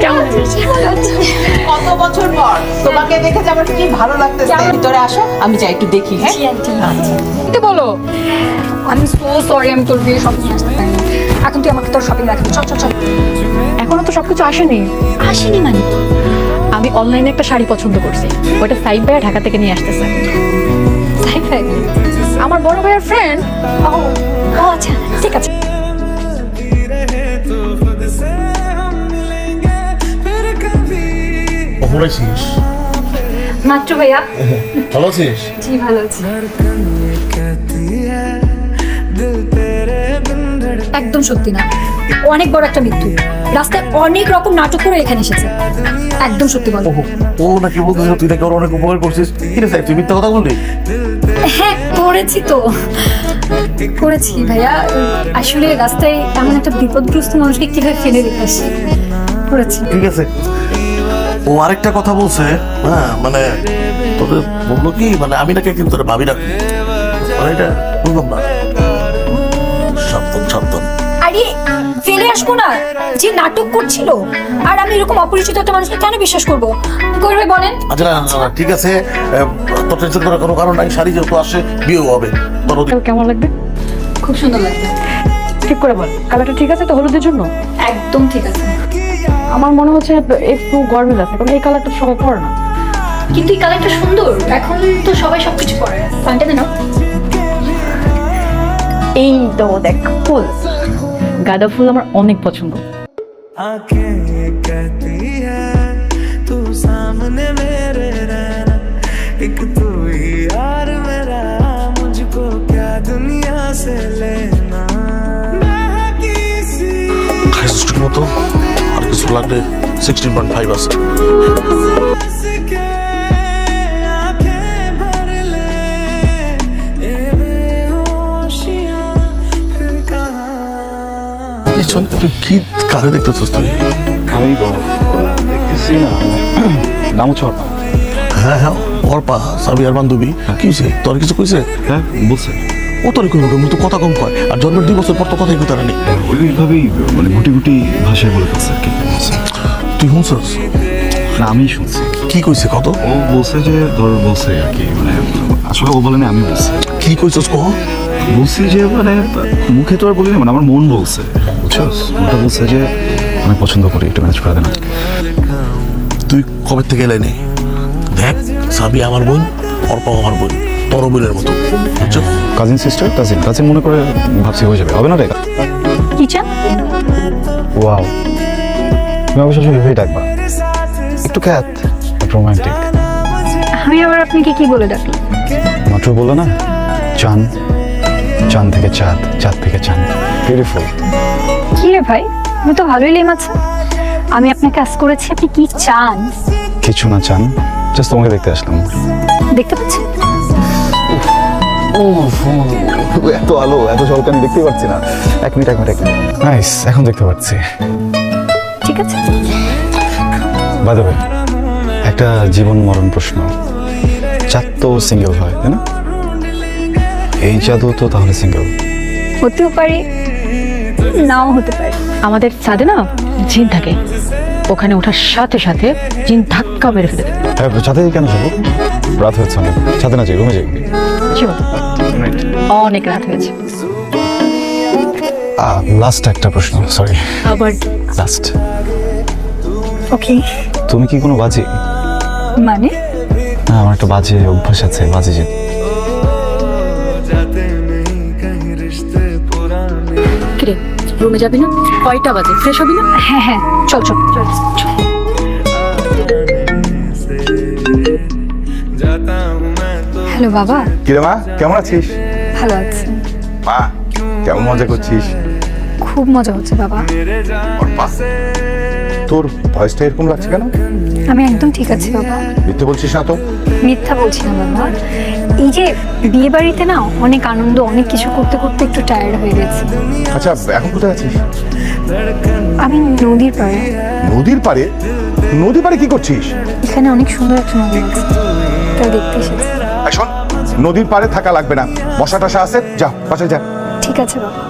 কেমন আছিস? কত বছর পর তোমাকে দেখে যে আমার কি ভালো লাগতেছে। ভিতরে আসো, আমি যাই একটু দেখি। হ্যাঁ কি বলো? আমি সো সরি, আমি তোর বিয়ে শপিং আসতে পারিনি। এখন তুই আমাকে তোর শপিং দেখাবি। চল চল চল। এখনো তো সবকিছু আসেনি। আসেনি মানে? আমি অনলাইনে একটা শাড়ি পছন্দ করছি, ওটা সাইড ভাইয়া ঢাকা থেকে নিয়ে আসতেছে। সাইড ভাই? আমার বড় ভাইয়ের ফ্রেন্ড। ও ও আচ্ছা, ঠিক আছে। কখন আছিস? মাত্র ভাইয়া। ভালো আছিস? জি ভালো আছি। একদম সত্যি না, অনেক বড় একটা মৃত্যু। রাস্তায় অনেক রকম নাটক করে এখানে এসেছে। একদম সত্যি বল। ও নাকি বলতেছিস তুই নাকি ওর অনেক উপকার করছিস? কি রে সাহেব, তুই মিথ্যা কথা বললি? হ্যাঁ করেছি তো, করেছি ভাইয়া। আসলে রাস্তায় এমন একটা বিপদগ্রস্ত মানুষকে কিভাবে ফেলে রেখে আসি, করেছি। ঠিক আছে, ও আরেকটা কথা বলছে। হ্যাঁ মানে তোদের বললো কি, মানে আমি নাকি কিন্তু তোর ভাবি রাখি, মানে এটা বুঝলাম না। সাবধান সাবধান। আরে ফেলে আসবো না, যে নাটক করছিল। আর আমি এরকম অপরিচিত একটা মানুষকে কেন বিশ্বাস করবো? করবে বলেন। আচ্ছা না না, না, ঠিক আছে, তোর টেনশন করার কোনো কারণ নাই। শাড়ি যেহেতু আসে, বিয়েও হবে তোর ওদিকে। কেমন লাগবে? খুব সুন্দর লাগবে। ঠিক করে বল, কালারটা ঠিক আছে তো হলুদের জন্য? একদম ঠিক আছে। আমার মনে হচ্ছে একটু গরমিল আছে, কারণ এই কালারটা সবাই পরে না। কিন্তু এই কালারটা সুন্দর, এখন তো সবাই সবকিছু পরে। প্যান্টটা দেন। এই তো দেখ ফুল, গাঁদা ফুল আমার অনেক পছন্দ। आंखें ये कहती है तू सामने मेरे रहना, एक तू ही यार मेरा, मुझको क्या दुनिया से लेना। খাইছিস মতো আর কিছু লাগলে 16.5 আছে। তুই কি কারে দেখতেছিস তুই? আমি দেখতেছি না, নাম হচ্ছে অর্পা। হ্যাঁ হ্যাঁ, অর্পা সাবিয়ার বান্ধবী। কি হয়েছে, তোর কিছু কইছে? হ্যাঁ বলছে, ও তোর কই বলবে, তো কথা কম কয়। আর জন্মের 2 বছর পর তো কথাই কইতারা নেই। ওইভাবেই মানে গুটি গুটি ভাষায় বলে ফেলছে আর কি। তুই শুনছস? না আমি শুনছি। কি কইছে কত? ও বলছে যে ধর বলছে আর কি, মানে আসলে ও বলে না, আমি বলছি। কি কইছস কহ? বলছি যে মানে মুখে তো আর বলিনি, মানে আমার মন বলছে, বুঝছস? ওটা বলছে যে আমি পছন্দ করি, একটু ম্যানেজ করে দেন। তুই কবে থেকে এলাই নেই? দেখ, সাবি আমার বোন, অর্পাও আমার বোন, তোর বোনের মতো, বুঝছস? কাজিন সিস্টার, কাজিন কাজিন মনে করে ভাবছি হয়ে যাবে, হবে না রে? কি চান? ওয়াও, তুমি অবশ্য ভেবেই ডাকবা, একটু খ্যাত, রোমান্টিক। আমি আবার আপনাকে কি বলে ডাকলাম? মাত্র বললো না, চান, চাঁদ থেকে চাঁদ, চাঁদ থেকে চাঁদ, বিউটিফুল। কি রে ভাই, আমি তো ভালোই লেম আছে। আমি আপনাকে আজ করেছি, আপনি কি চান? কিছু না চান, জাস্ট তোমাকে দেখতে আসলাম। দেখতে পাচ্ছেন? এত আলো, এত ঝলকা আমি দেখতেই পাচ্ছি না। এক মিনিট নাইস, এখন দেখতে পাচ্ছি। ঠিক আছে। বাই দ্য ওয়ে, একটা জীবন মরণ প্রশ্ন। চাঁদ তো সিঙ্গেল হয়, তাই না? এই চাঁদও তো তাহলে সিঙ্গেল? হতেও পারে, নাও হতে পারে। আমাদের ছাদে না জিন থাকে, ওখানে ওঠার সাথে সাথে জিন ধাক্কা মেরে ফেলে দেবে। হ্যাঁ, ছাদে কেন যাবো? রাত হচ্ছে অনেক, ছাদে না যাই, রুমে যাই। চল, অনেক রাত হয়েছে। লাস্ট একটা প্রশ্ন, সরি। আবার লাস্ট, ওকে। তুমি কি কোনো বাজি? মানে? না, আমার একটা বাজে অভ্যাস আছে, বাজে যে। কিরে, রুমে যাবি না? কয়টা বাজে? ফ্রেশ হবি না? হ্যাঁ হ্যাঁ, চল চল চল। হ্যালো বাবা। কিরে মা, কেমন আছিস? ভালো আছি। মা, কেমন মজা করছিস? খুব মজা হচ্ছে বাবা। তোর ভয়েসটা এরকম লাগছে কেন? আমি একদম ঠিক আছি বাবা। মিথ্যে বলছিস না তো? মিথ্যা বলছি না বাবা। এই যে বিয়ে বাড়িতে না অনেক আনন্দ, অনেক কিছু করতে করতে একটু টায়ার্ড হয়ে গেছি। আচ্ছা, এখন কোথায় আছিস? আমি নদীর পাড়ে। নদীর পাড়ে? নদীর পাড়ে কি করছিস? এখানে অনেক সুন্দর একটা নদী আছে, তাই দেখতে এসেছি। শোন, নদীর পাড়ে থাকা লাগবে না, বসা টসা আছে, যা বাসায় যা। ঠিক আছে বাবা।